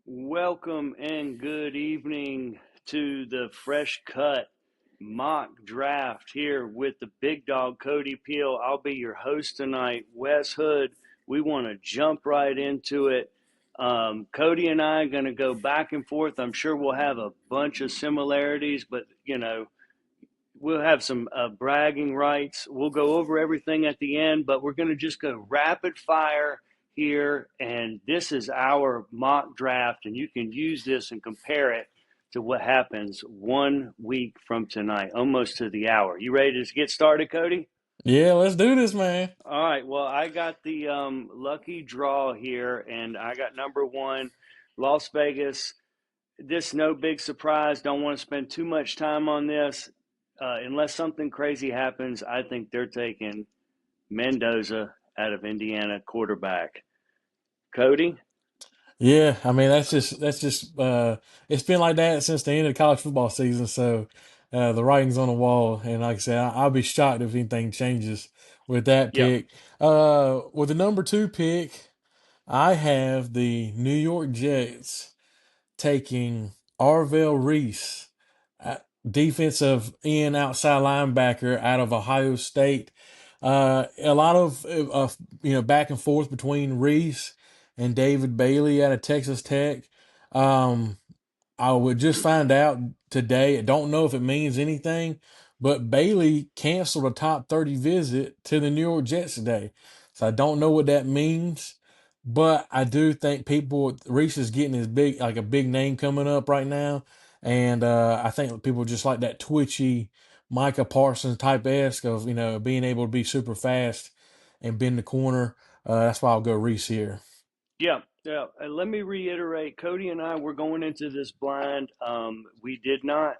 Welcome and good evening to the Fresh Cut mock draft here with the big dog Cody Peel. I'll be your host tonight, Wes Hood. We want to jump right into it. Cody and I are going to go back and forth. I'm sure we'll have a bunch of similarities, but we'll have some bragging rights. We'll go over everything at the end, but we're going to just go rapid fire here. And this is our mock draft, and you can use this and compare it to what happens 1 week from tonight, almost to the hour. You ready to get started, Cody? Yeah, let's do this, man. All right. Well, I got the lucky draw here, and I got number one, Las Vegas. This no big surprise. Don't want to spend too much time on this. Unless something crazy happens, I think they're taking Mendoza out of Indiana, quarterback. Cody? Yeah, I mean that's just it's been like that since the end of the college football season. So the writing's on the wall, and like I said, I'll be shocked if anything changes with that Yep. pick. With the number two pick, I have the New York Jets taking Arvell Reese, uh, defensive end outside linebacker out of Ohio State. A lot of back and forth between Reese and David Bailey out of Texas Tech. Um, I would just find out today. I don't know if it means anything, but Bailey canceled a top 30 visit to the New York Jets today. So I don't know what that means, but I do think Reese is getting his like a big name coming up right now. And I think people just like that twitchy Micah Parsons type esque of, being able to be super fast and bend the corner. That's why I'll go Reese here. Yeah. Yeah. Let me reiterate, Cody and I were going into this blind. We did not,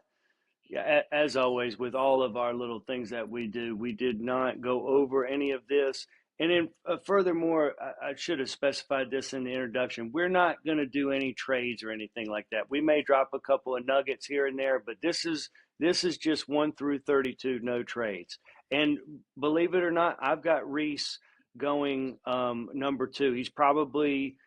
yeah, as always, with all of our little things that we do, we did not go over any of this. And then, furthermore, I should have specified this in the introduction. We're not going to do any trades or anything like that. We may drop a couple of nuggets here and there, but this is just 1 through 32, no trades. And believe it or not, I've got Reese going number two. He's probably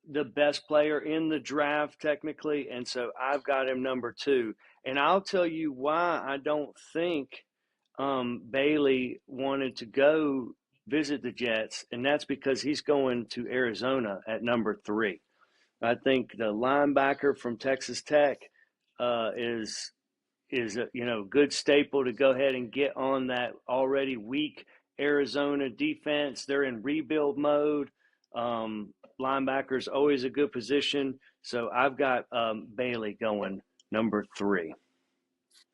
the best player in the draft technically, and so I've got him number two. And I'll tell you why I don't think Bailey wanted to go visit the Jets, and that's because he's going to Arizona at number three. I think the linebacker from Texas Tech is a good staple to go ahead and get on that already weak Arizona defense. They're in rebuild mode. Linebackers always a good position, so I've got Bailey going number three.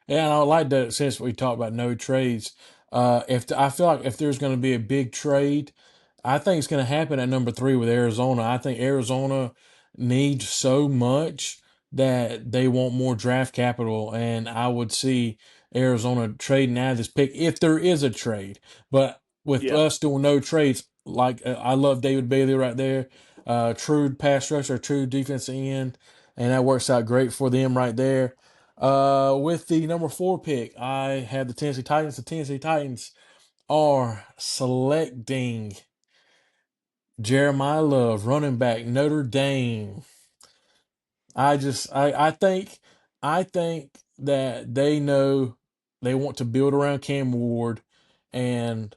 Yeah, and I like that since we talked about no trades. I feel like if there's going to be a big trade, I think it's going to happen at number three with Arizona. I think Arizona needs so much that they want more draft capital, and I would see Arizona trading out of this pick if there is a trade. But with Yeah, us doing no trades, like I love David Bailey right there, true pass rusher, true defensive end, and that works out great for them right there. With the number four pick, I had the Tennessee Titans. The Tennessee Titans are selecting Jeremiah Love, running back, Notre Dame. I think that they know they want to build around Cam Ward, and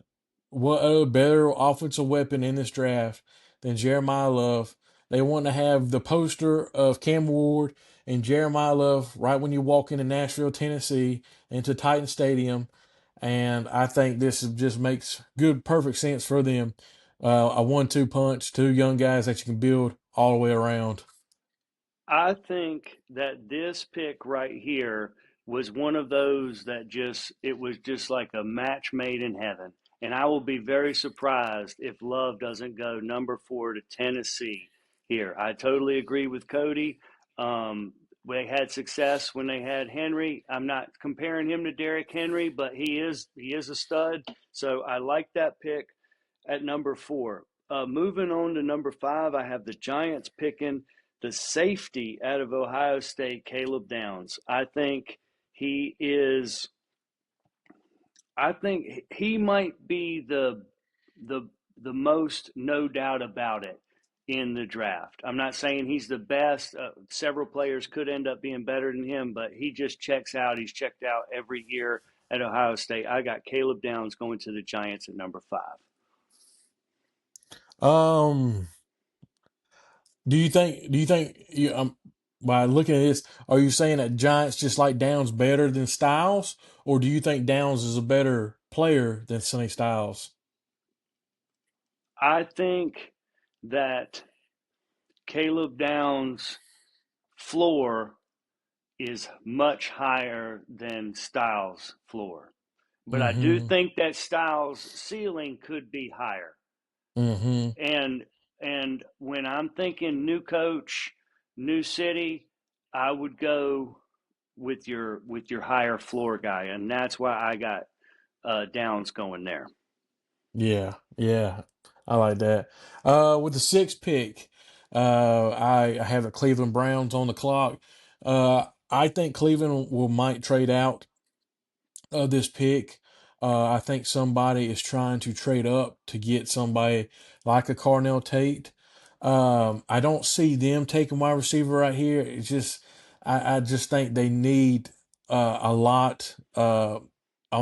what other better offensive weapon in this draft than Jeremiah Love? They want to have the poster of Cam Ward and Jeremiah Love right when you walk into Nashville, Tennessee, into Titan Stadium, and I think just makes perfect sense for them. A 1-2 punch, two young guys that you can build all the way around. I think that this pick right here was one of those that it was just like a match made in heaven. And I will be very surprised if Love doesn't go number four to Tennessee here. I totally agree with Cody. They had success when they had Henry. I'm not comparing him to Derrick Henry, but he is a stud. So I like that pick at number four. Moving on to number five, I have the Giants picking the safety out of Ohio State, Caleb Downs. He is. I think he might be the the most no doubt about it in the draft. I'm not saying he's the best. Several players could end up being better than him, but he just checks out. He's checked out every year at Ohio State. I got Caleb Downs going to the Giants at number 5. Um, do you think by looking at this, are you saying that Giants just like Downs better than Styles, or do you think Downs is a better player than Sonny Styles? I think that Caleb Downs' floor is much higher than Styles' floor. But I do Mm-hmm. think that Styles' ceiling could be higher. Mm-hmm. And when I'm thinking new coach, new city, I would go with your higher floor guy, and that's why I got Downs going there. Yeah, yeah, I like that. With the sixth pick, I have the Cleveland Browns on the clock. I think Cleveland will might trade out this pick. I think somebody is trying to trade up to get somebody like a Carnell Tate. I don't see them taking wide receiver right here. It's just I just think they need a lot on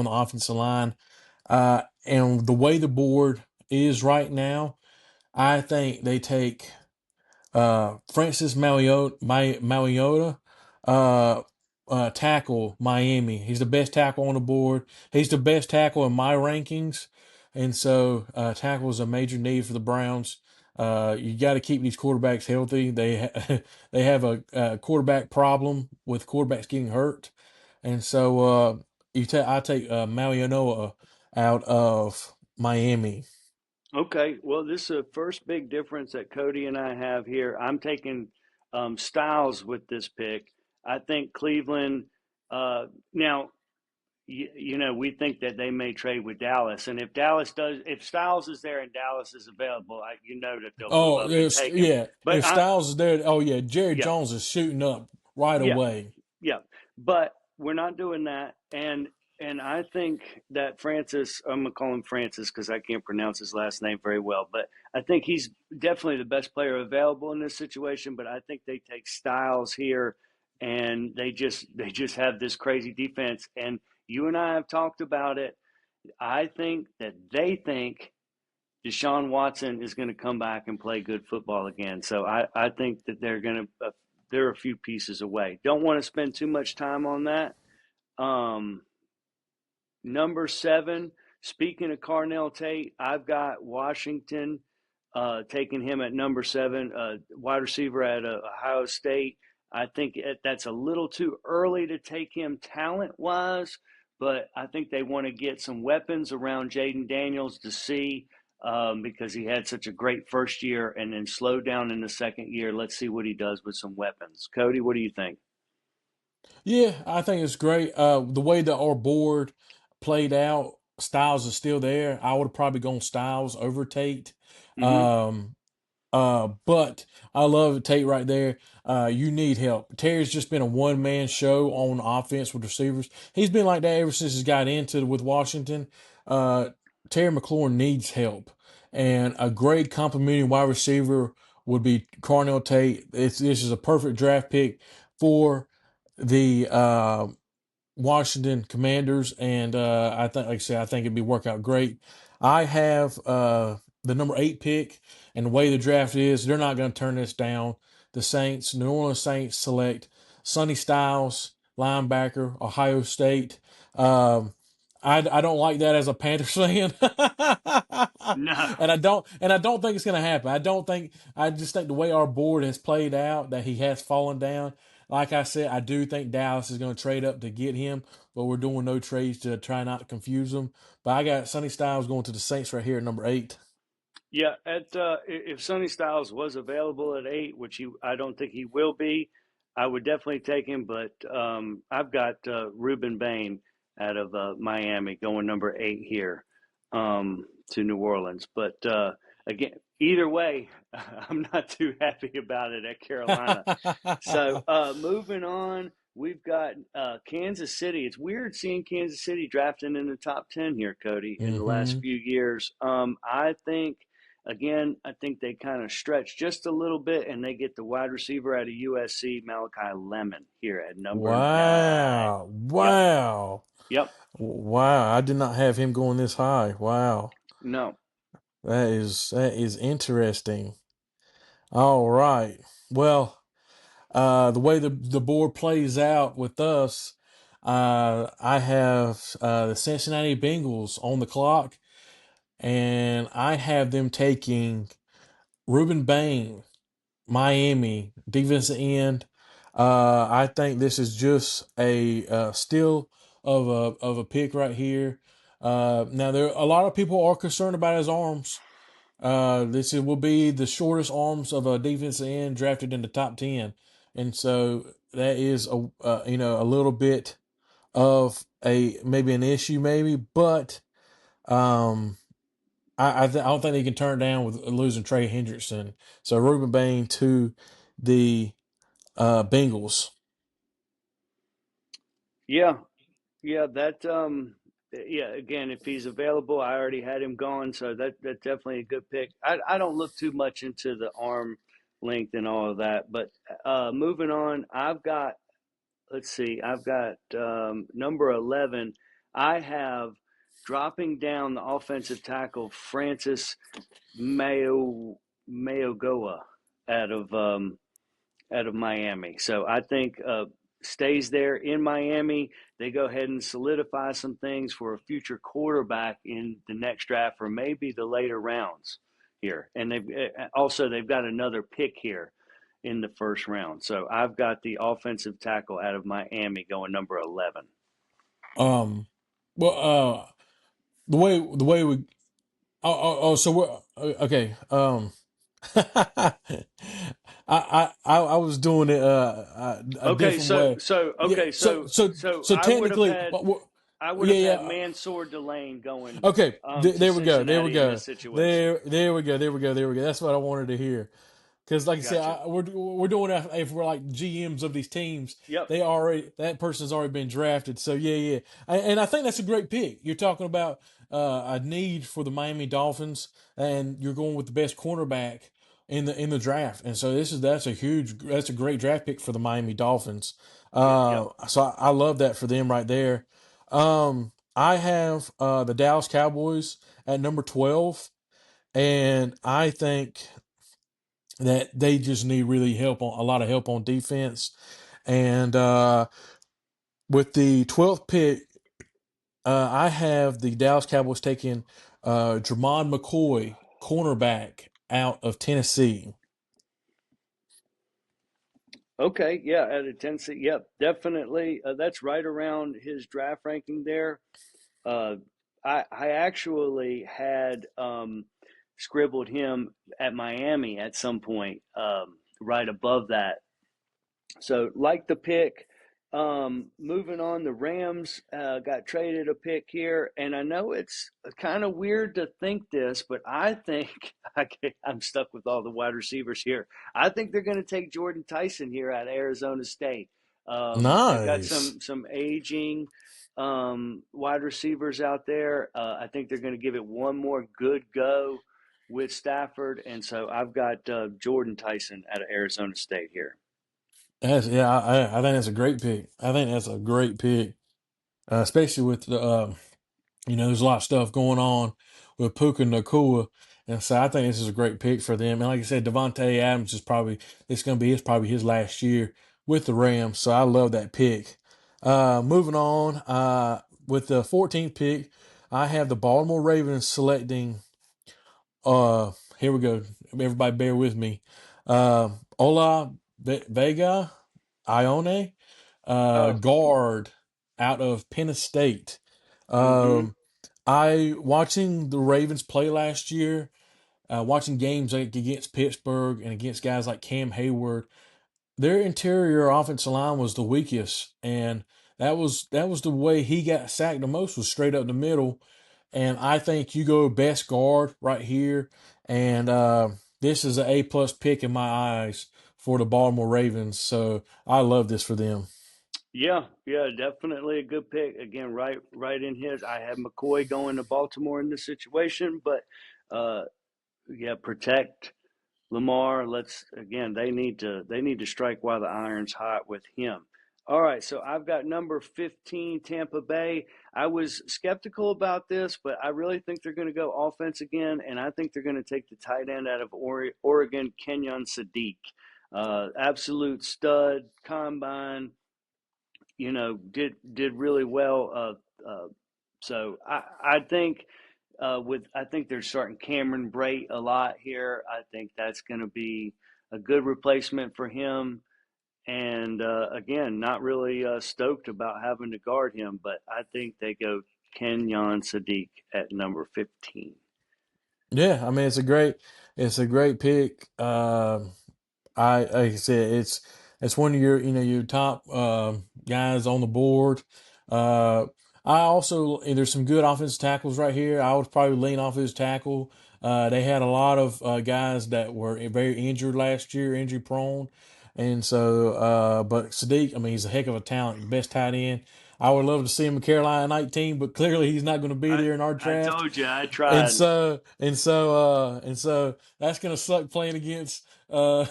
the offensive line. And the way the board is right now, I think they take Francis Mauigoa, uh, tackle Miami. He's the best tackle on the board. He's the best tackle in my rankings, and so tackle is a major need for the Browns. You got to keep these quarterbacks healthy. They have a quarterback problem with quarterbacks getting hurt, and so I take Mauigoa out of Miami. Okay, well, this is the first big difference that Cody and I have here. I'm taking Styles with this pick. I think Cleveland. Now, we think that they may trade with Dallas, and if Styles is there and Dallas is available, that they'll move Oh, up and yes, take him. yeah. But If Styles is there, oh yeah, Jerry yeah, Jones is shooting up right yeah, away. yeah, but we're not doing that. And I think that Francis, I'm gonna call him Francis because I can't pronounce his last name very well, but I think he's definitely the best player available in this situation. But I think they take Styles here, and they just have this crazy defense. And you and I have talked about it. I think that they think Deshaun Watson is going to come back and play good football again. So I think that they're a few pieces away. Don't want to spend too much time on that. Um, Number 7, speaking of Carnell Tate, I've got Washington taking him at number 7, wide receiver at Ohio State. I think that's a little too early to take him talent wise, but I think they want to get some weapons around Jaden Daniels to see because he had such a great first year and then slowed down in the second year. Let's see what he does with some weapons. Cody, what do you think? Yeah, I think it's great. The way that our board played out, Styles is still there. I would have probably gone Styles over Tate. Mm-hmm. Um, but I love Tate right there. You need help. Terry's just been a one man show on offense with receivers. He's been like that ever since he got into with Washington. Uh, Terry McLaurin needs help, and a great complimentary wide receiver would be Carnell Tate. This is a perfect draft pick for the Washington Commanders, and I think, like I said, I think it'd be work out great. I have the number 8 pick, and the way the draft is, they're not going to turn this down. The Saints, New Orleans Saints, select Sonny Styles, linebacker, Ohio State. Um, I don't like that as a Panthers fan, No. and I don't think it's going to happen. I just think the way our board has played out that he has fallen down. Like I said, I do think Dallas is going to trade up to get him, but we're doing no trades to try not to confuse them. But I got Sonny Styles going to the Saints right here at number 8. Yeah, if Sonny Styles was available at 8, which I don't think he will be, I would definitely take him. But I've got Rueben Bain out of Miami going number 8 here to New Orleans. But again, either way, I'm not too happy about it at Carolina. So moving on, we've got Kansas City. It's weird seeing Kansas City drafting in the top 10 here, Cody, in the last hmm few years. I think again, I think they kind of stretch just a little bit, and they get the wide receiver out of USC, Malachi Lemon, here at number 9. Wow. Yep, Wow. yep. Wow. I did not have him going this high. Wow. No. That is interesting. All right. Well, the way the board plays out with us, I have the Cincinnati Bengals on the clock, and I have them taking Rueben Bain, Miami, defensive end. I think this is just a steal of a pick right here. Now there a lot of people are concerned about his arms. Will be the shortest arms of a defensive end drafted in the top 10, and so that is a little bit of a maybe an issue maybe, but um I don't think they can turn it down with losing Trey Hendrickson. So Ruben Bain to the Bengals. Yeah, yeah. Yeah. Again, if he's available, I already had him gone, so that's definitely a good pick. I don't look too much into the arm length and all of that, but moving on, I've got. Let's see. I've got number 11. I have dropping down the offensive tackle Francis Mayo Mauigoa out of out of Miami. So I think stays there in Miami. They go ahead and solidify some things for a future quarterback in the next draft or maybe the later rounds here. And they've got another pick here in the first round. So I've got the offensive tackle out of Miami going number 11. Um, well, the way we so we're okay. I was doing it a Okay, different way. Yeah. So technically, I would yeah, have had yeah. Mansoor Delane going Okay, to there we go. There we Cincinnati in go. this situation. There we go. There we go. There we go. That's what I wanted to hear. Because, like I said, Gotcha. we're doing that if we're like GMs of these teams. Yep. That person's already been drafted. So yeah, yeah, and I think that's a great pick. You're talking about a need for the Miami Dolphins, and you're going with the best cornerback in the draft. And so that's a great draft pick for the Miami Dolphins. Yep. So I love that for them right there. I have the Dallas Cowboys at number 12, and I think that they just need really a lot of help on defense. And with the 12th pick, I have the Dallas Cowboys taking Jermod McCoy, cornerback out of Tennessee. Okay. Yeah. At a Tennessee. Yep. Definitely. That's right around his draft ranking there. Uh, I actually had scribbled him at Miami at some point, right above that. So like the pick. Moving on, the Rams got traded a pick here, and I know it's kind of weird to think this, but I think I'm stuck with all the wide receivers here. I think they're going to take Jordyn Tyson here at Arizona State. They've got Nice. some aging wide receivers out there. I think they're going to give it one more good go with Stafford, and so I've got Jordyn Tyson out of Arizona State here. I think that's a great pick. I think that's a great pick, especially with the there's a lot of stuff going on with Puka Nakua. And so I think this is a great pick for them. And like I said, Devontae Adams it's going to be probably his last year with the Rams. So I love that pick. Moving on, with the 14th pick, I have the Baltimore Ravens selecting, here we go. Everybody bear with me. Vega, Ioane, Oh, guard out of Penn State. mm-hmm. Um, I watching the Ravens play last year, watching games like against Pittsburgh and against guys like Cam Hayward. Their interior offensive line was the weakest, and that was the way he got sacked the most, was straight up the middle. And I think you go best guard right here, and this is an A+ pick in my eyes for the Baltimore Ravens. So I love this for them. Yeah, yeah, definitely a good pick. Again, right in his. I had McCoy going to Baltimore in this situation, but uh, yeah, protect Lamar. Let's again. They need to strike while the iron's hot with him. All right, so I've got number 15, Tampa Bay. I was skeptical about this, but I really think they're going to go offense again, and I think they're going to take the tight end out of Oregon, Kenyon Sadiq. Absolute stud, combine. Did really well. So I think I think they're starting Cameron Brate a lot here. I think that's going to be a good replacement for him. And again, not really stoked about having to guard him, but I think they go Kenyon Sadiq at number 15. Yeah, I mean it's a great pick. I like I said, it's one of your top guys on the board. Uh, I also and there's some good offensive tackles right here. I would probably lean off his tackle. They had a lot of guys that were very injured last year, injury prone, and so but Sadiq, I mean, he's a heck of a talent, best tight end. I would love to see him in Carolina 19, but clearly he's not going to be I there in our I draft. told you I And tried. so and so that's gonna suck playing against uh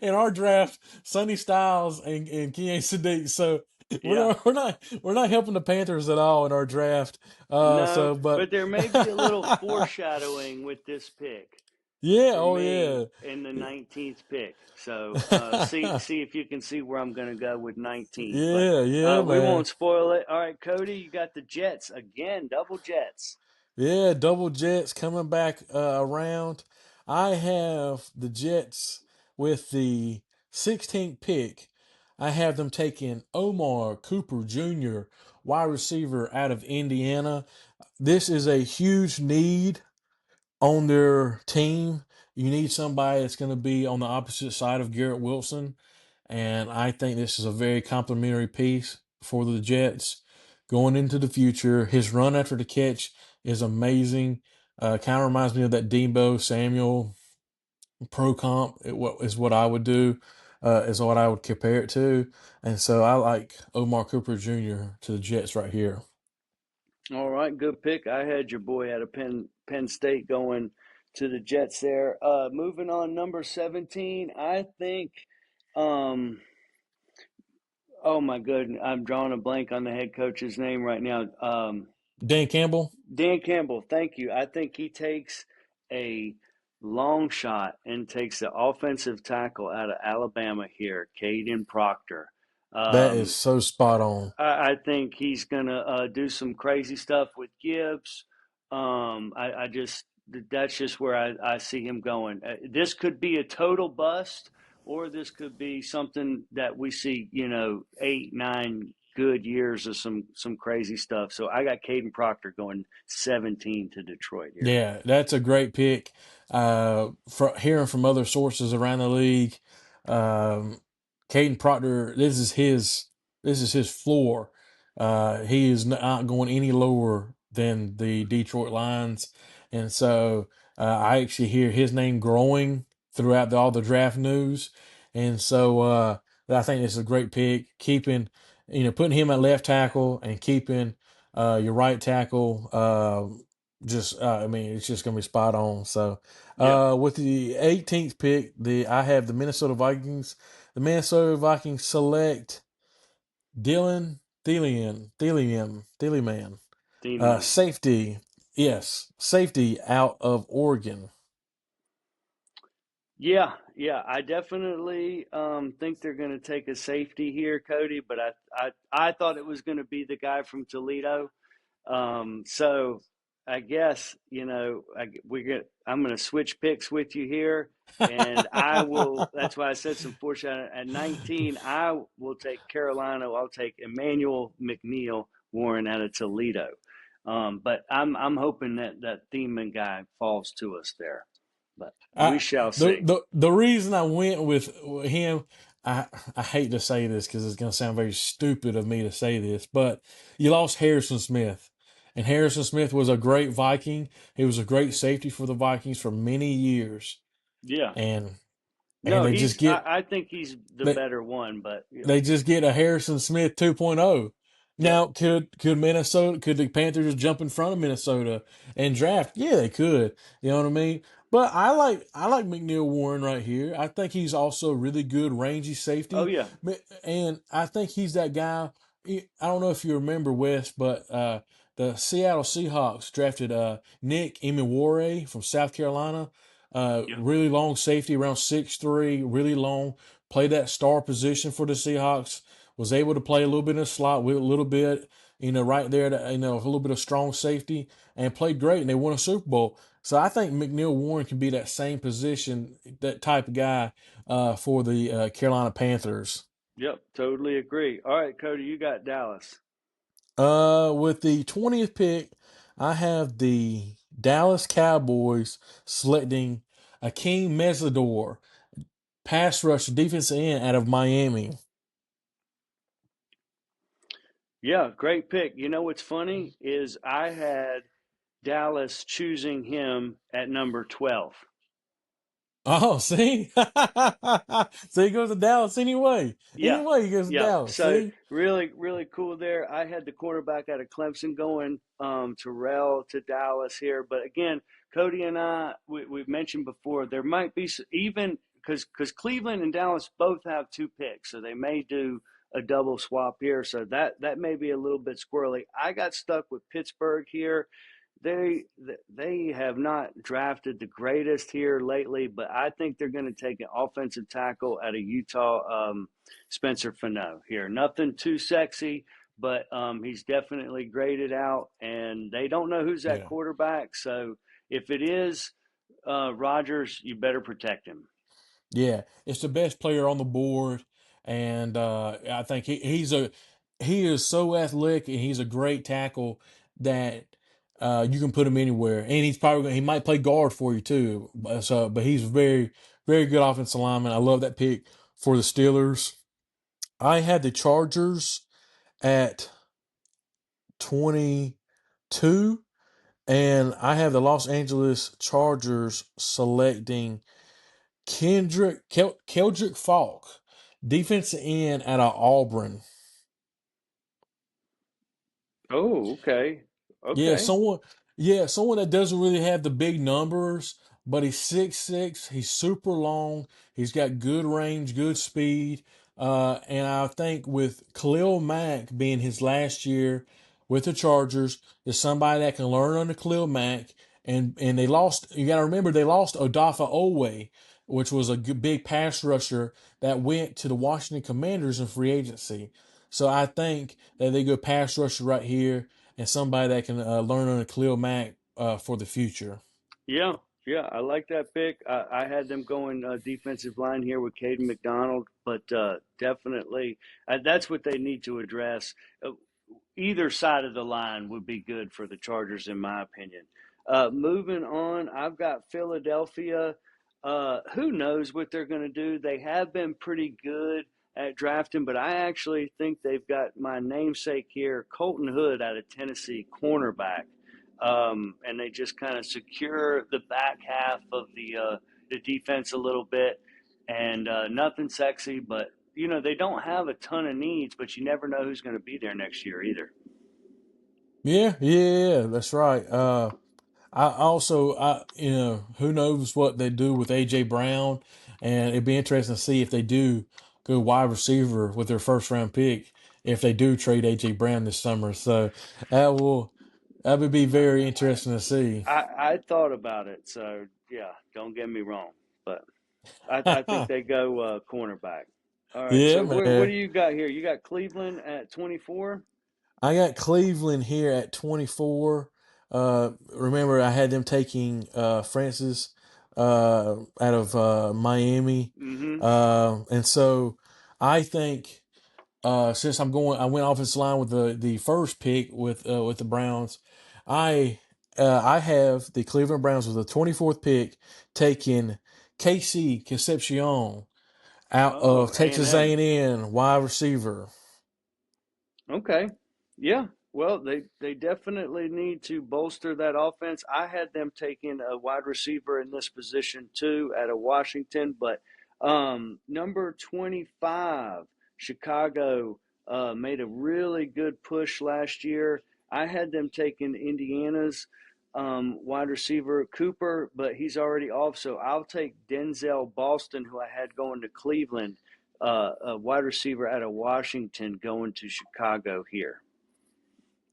in our draft Sonny Styles and Kenyon Sadiq. So we're Yeah. not we're not we're not helping the Panthers at all in our draft. No, So but but there may be a little foreshadowing with this pick yeah, for oh me yeah. in the 19th pick. So see if you can see where I'm going to go with 19. But Yeah, yeah, we man. won't spoil it. All right, Cody, you got the Jets again, double Jets. Yeah, double Jets coming back around. I have the Jets with the 16th pick. I have them taking Omar Cooper Jr., wide receiver out of Indiana. This is a huge need on their team. You need somebody that's going to be on the opposite side of Garrett Wilson. And I think this is a very complimentary piece for the Jets going into the future. His run after the catch is amazing. Kind of reminds me of that Debo Samuel pro comp. Is what I would do, is what I would compare it to. And so I like Omar Cooper Jr. to the Jets right here. All right, good pick. I had your boy out of Penn State going to the Jets there. Moving on, number 17. I think oh my goodness, I'm drawing a blank on the head coach's name right now. Dan Campbell. Dan Campbell, thank you. I think he takes a long shot and takes the offensive tackle out of Alabama here, Caden Proctor. That is Um, so spot on. I think he's going to do some crazy stuff with Gibbs. I just that's just where I see him going. This could be a total bust, or this could be something that we see, 8, 9 good years of some crazy stuff. So I got Caden Proctor going 17 to Detroit here. Yeah, that's a great pick. Hearing from other sources around the league, um, Caden Proctor, this is his floor. He is not going any lower than the Detroit Lions, and so I actually hear his name growing throughout all the draft news, and so I think this is a great pick. Putting him at left tackle and keeping your right tackle. I mean, it's just gonna be spot on. So, Yeah, with the 18th pick, I have the Minnesota Vikings. The Minnesota Vikings select Dylan Thieleman, Thielen. safety. Yes, safety out of Oregon. Yeah. I definitely think they're going to take a safety here, Cody. But I thought it was going to be the guy from Toledo. So I guess I'm going to switch picks with you here, and I will. That's why I said some foreshadowing. At 19, I will take Carolina. I'll take Emmanuel McNeil-Warren out of Toledo. But I'm hoping that Thiemann guy falls to us there. But we I shall the see. the the reason I went with him, I hate to say this because it's going to sound very stupid of me to say this, but you lost Harrison Smith, and Harrison Smith was a great Viking. He was a great safety for the Vikings for many years, Yeah. and and No, they just he's. get I think he's the they better one. But they just get a Harrison Smith 2.0. yep. Now, could the Panthers jump in front of Minnesota and draft? Yeah, they could. You know what I mean? But I like McNeil-Warren right here. I think he's also a really good rangy Oh safety, yeah, and I think he's that guy. I don't know if you remember Wes, but the Seattle Seahawks drafted Nick Imeware from South Carolina. yeah, Really long safety, around 6'3", really long. Played that star position for the Seahawks. Was able to play a little bit in the slot with a little bit, right there. A little bit of strong safety, and played great. And they won a Super Bowl. So I think McNeil-Warren can be that same position, that type of guy for the Carolina Panthers. yep. Totally agree. All right, Cody, you got Dallas. With the 20th pick, I have the Dallas Cowboys selecting Akeem Mesidor, pass rush defensive end out of Miami. Yeah, great pick. You know what's funny is I had Dallas choosing him at number 12. Oh, see? So he goes to Dallas anyway. Yeah. Anyway, he goes to Yeah. Dallas. So See? really, really cool there. I had the quarterback out of Clemson going Terrell to Dallas here. But again, Cody and we've mentioned before, there might be even because Cleveland and Dallas both have two picks. So they may do a double swap here. So that may be a little bit squirrely. I got stuck with Pittsburgh here. They have not drafted the greatest here lately, but I think they're going to take an offensive tackle out of Utah, Spencer Fano here. Nothing too sexy, but he's definitely graded out, and they don't know who's that Yeah. quarterback. So if it is Rodgers, you better protect him. Yeah, it's the best player on the board, and I think he is so athletic and he's a great tackle that you can put him anywhere, and he might play guard for you too. But he's very good offensive lineman. I love that pick for the Steelers. I had the Chargers at 22, and I have the Los Angeles Chargers selecting Keldrick Falk, defensive end out of Auburn. Oh, okay, Yeah, okay. someone that doesn't really have the big numbers, but he's 6'6". He's super long. He's got good range, good speed. And I think with Khalil Mack being his last year with the Chargers, is somebody that can learn under Khalil Mack. And they lost. You got to remember they lost Odafe Owe, which was a big pass rusher that went to the Washington Commanders in free agency. So I think that they go pass rusher right here and somebody that can learn under Khalil Mack for the future. Yeah, yeah, I like that pick. I had them going defensive line here with Caden McDonald, but definitely that's what they need to address. Either side of the line would be good for the Chargers, in my opinion. Moving on, I've got Philadelphia. Who knows what they're going to do? They have been pretty good at drafting, but I actually think they've got my namesake here, Colton Hood out of Tennessee, cornerback. And they just kind of secure the back half of the defense a little bit, and nothing sexy, but they don't have a ton of needs, but you never know who's going to be there next year either. Yeah, that's right. Who knows what they do with AJ Brown, and it'd be interesting to see if they do go wide receiver with their first round pick. If they do trade AJ Brown this summer, so that would be very interesting to see. I thought about it, so yeah, don't get me wrong, but I think they go cornerback. All right, Yeah, so what do man. you got here? You got Cleveland at 24. I got Cleveland here at 24. Remember, I had them taking Francis out of Miami. Mm-hmm. And so I think since I went offensive line with the first pick with the Browns. I have the Cleveland Browns with the 24th pick taking KC Concepcion out Oh, of A and Texas M. A&M wide receiver. Okay. Yeah. Well, they definitely need to bolster that offense. I had them taking a wide receiver in this position too out of Washington, but number 25, Chicago made a really good push last year. I had them taking Indiana's wide receiver Cooper, but he's already off. So I'll take Denzel Boston, who I had going to Cleveland, a wide receiver out of Washington going to Chicago here.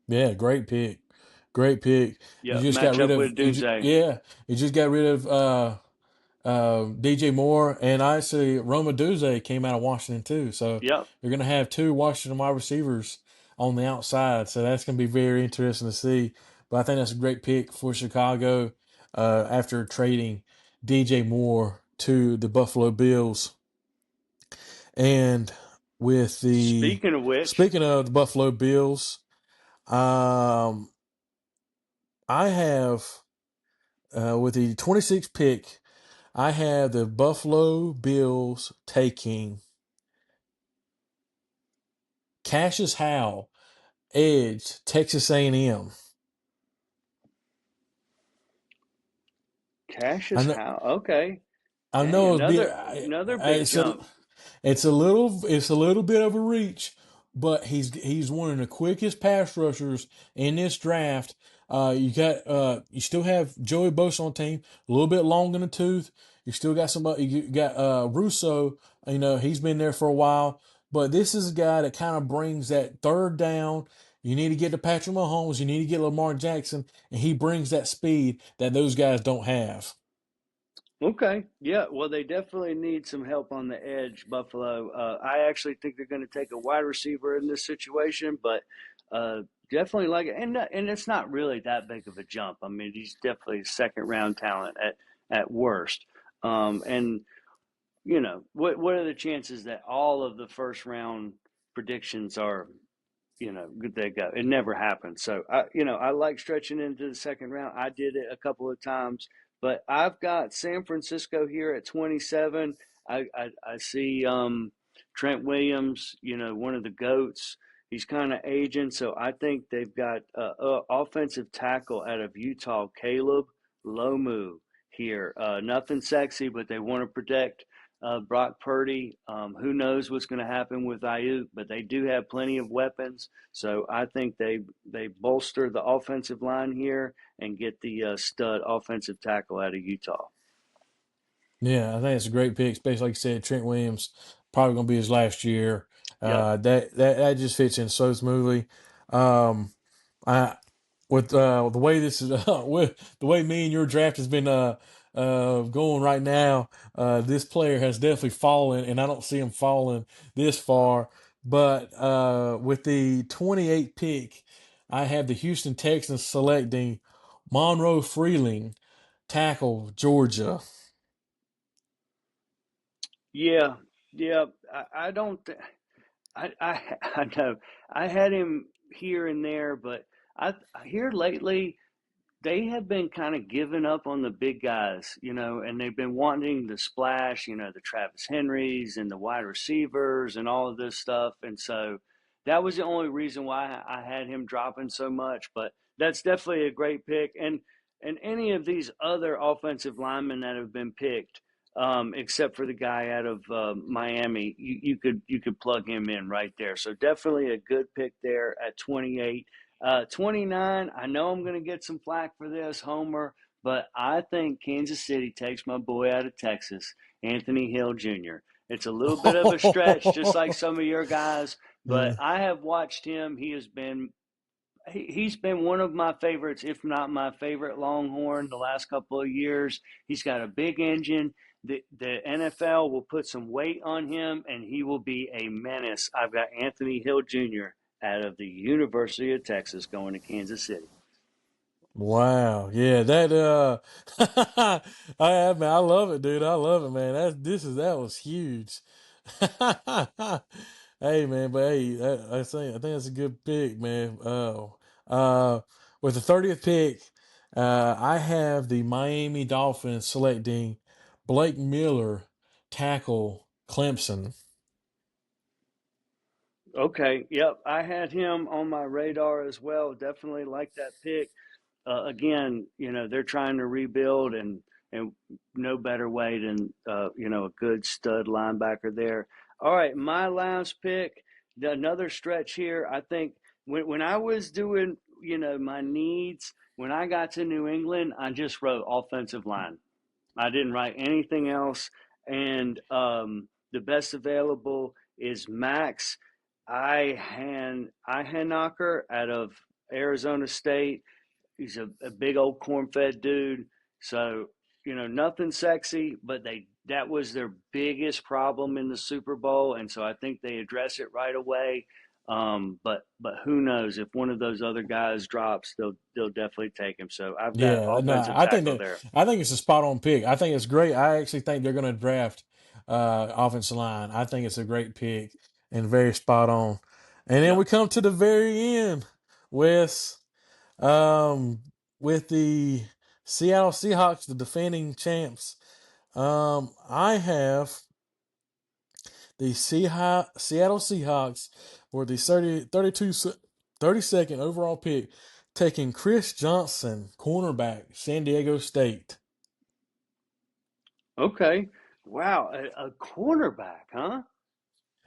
Yeah, great pick. Great pick. You Yeah, just got match rid up of with Dunze. yeah, you just got rid of DJ Moore, and I see Roma Duze came out of Washington too. So Yep. you're going to have two Washington wide receivers on the outside. So that's going to be very interesting to see. But I think that's a great pick for Chicago after trading DJ Moore to the Buffalo Bills. And with the Speaking of which, speaking of the Buffalo Bills, um, I have with the 26th pick. I have the Buffalo Bills taking Cassius Howell, edge, Texas A&M. I Cassius know, How. Okay. I Dang, know another big jump. it's a little bit of a reach, but he's one of the quickest pass rushers in this draft. You still have Joey Bosa on the team, a little bit long in the tooth. You still got somebody. You got Russo. You know he's been there for a while, but this is a guy that kind of brings that third down. You need to get to Patrick Mahomes. You need to get Lamar Jackson, and he brings that speed that those guys don't have. Okay. Yeah. Well, they definitely need some help on the edge, Buffalo. I actually think they're going to take a wide receiver in this situation, but definitely like it. And it's not really that big of a jump. I mean, he's definitely a second round talent at worst. And what are the chances that all of the first round predictions are they go. It never happened. So I like stretching into the second round. I did it a couple of times, but I've got San Francisco here at 27. I see Trent Williams, one of the goats. He's kind of aging, so I think they've got offensive tackle out of Utah, Caleb Lomu here. Nothing sexy, but they want to protect Brock Purdy. Who knows what's going to happen with Ayuk, but they do have plenty of weapons. So I think they bolster the offensive line here and get the stud offensive tackle out of Utah. Yeah, I think it's a great pick, especially like you said, Trent Williams probably going to be his last year. Yep. That just fits in so smoothly. Um, I with the way this is with the way me and your draft has been going right now. This player has definitely fallen, and I don't see him falling this far. But with the 28th pick, I have the Houston Texans selecting Monroe Freeling, tackle Georgia. Yeah. Yeah. I don't. I know. I had him here and there, but I here lately they have been kind of giving up on the big guys, and they've been wanting the splash, the Travis Henrys and the wide receivers and all of this stuff. And so that was the only reason why I had him dropping so much. But that's definitely a great pick. And any of these other offensive linemen that have been picked, except for the guy out of Miami, you could plug him in right there. So definitely a good pick there at 28. 29, I know I'm going to get some flack for this, Homer, but I think Kansas City takes my boy out of Texas, Anthony Hill Jr. It's a little bit of a stretch, just like some of your guys, but Uh, I have watched him. He's been one of my favorites, if not my favorite Longhorn the last couple of years. He's got a big engine. The NFL will put some weight on him, and he will be a menace. I've got Anthony Hill Jr. out of the University of Texas going to Kansas City. wow. Yeah, that I love it, dude. I love it, man. That was huge. Hey man, but hey, I think that's a good pick, man. Uh with the 30th pick, I have the Miami Dolphins selecting Blake Miller, tackle Clemson. Okay, yep, I had him on my radar as well. Definitely like that pick. Again, they're trying to rebuild, and no better way than a good stud linebacker there. All right, my last pick, another stretch here. I think when I was doing my needs, when I got to New England, I just wrote offensive line. I didn't write anything else. And the best available is Max Ihanocker out of Arizona State. He's a big old corn-fed dude. So, nothing sexy, but that was their biggest problem in the Super Bowl, and so I think they address it right away. But who knows if one of those other guys drops, they'll definitely take him. So I've got Yeah, no, offensive tackle there. I think it's a spot on pick. I think it's great. I actually think they're going to draft offensive line. I think it's a great pick and very spot on. And then Yep. we come to the very end with um with the Seattle Seahawks, the defending champs. I have the Seattle Seahawks were the 32nd overall pick, taking Chris Johnson, cornerback, San Diego State. Okay. Wow, a cornerback, huh?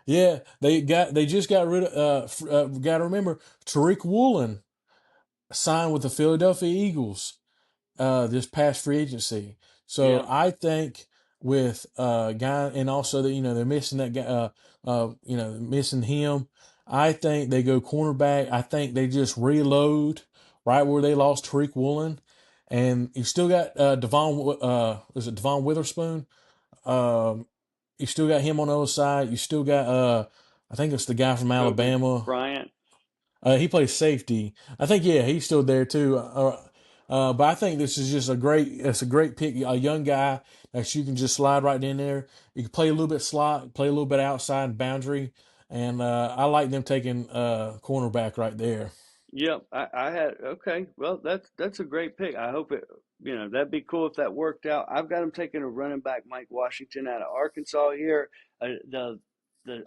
Yeah, they just got rid of got to remember Tariq Woolen signed with the Philadelphia Eagles this past free agency. So Yeah. I think with guy and also that they're missing that guy missing him. I think they go cornerback. I think they just reload right where they lost Tariq Woolen, and you still got Devon Witherspoon. Um, you still got him on the other side. You still got I think it's the guy from Kobe Alabama. Bryant. He plays safety. I think yeah, he's still there too. But I think this is just it's a great pick. A young guy that you can just slide right in there. You can play a little bit slot, play a little bit outside boundary, and I like them taking cornerback right there. Yep, I had okay. Well, that's a great pick. I hope that'd be cool if that worked out. I've got him taking a running back, Mike Washington out of Arkansas here. The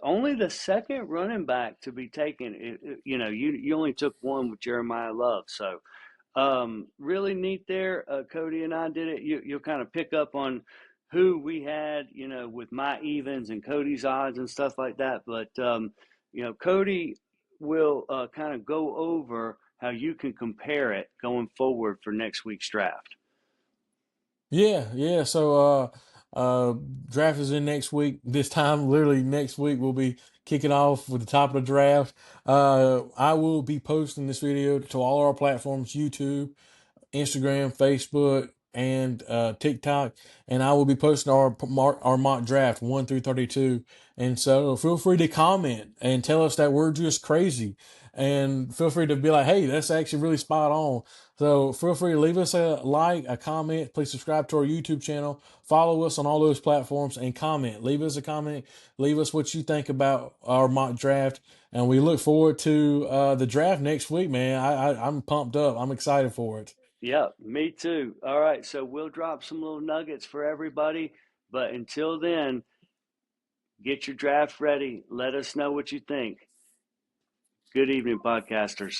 only the second running back to be taken. You only took one with Jeremiah Love, so really neat there. Cody and I did it. You'll kind of pick up on who we had, with my evens and Cody's odds and stuff like that. But Cody will kind of go over how you can compare it going forward for next week's draft. Yeah, yeah. So draft is in next week. This time, literally next week, we'll be kicking off with the top of the draft. I will be posting this video to all our platforms: YouTube, Instagram, Facebook, and TikTok. And I will be posting our mock draft 1 through 32. And so feel free to comment and tell us that we're just crazy. And feel free to be like, hey, that's actually really spot on. So feel free to leave us a like, a comment. Please subscribe to our YouTube channel. Follow us on all those platforms and comment. Leave us a comment. Leave us what you think about our mock draft. And we look forward to the draft next week, man. I'm pumped up. I'm excited for it. Yeah, me too. All right, so we'll drop some little nuggets for everybody. But until then, get your draft ready. Let us know what you think. Good evening, podcasters.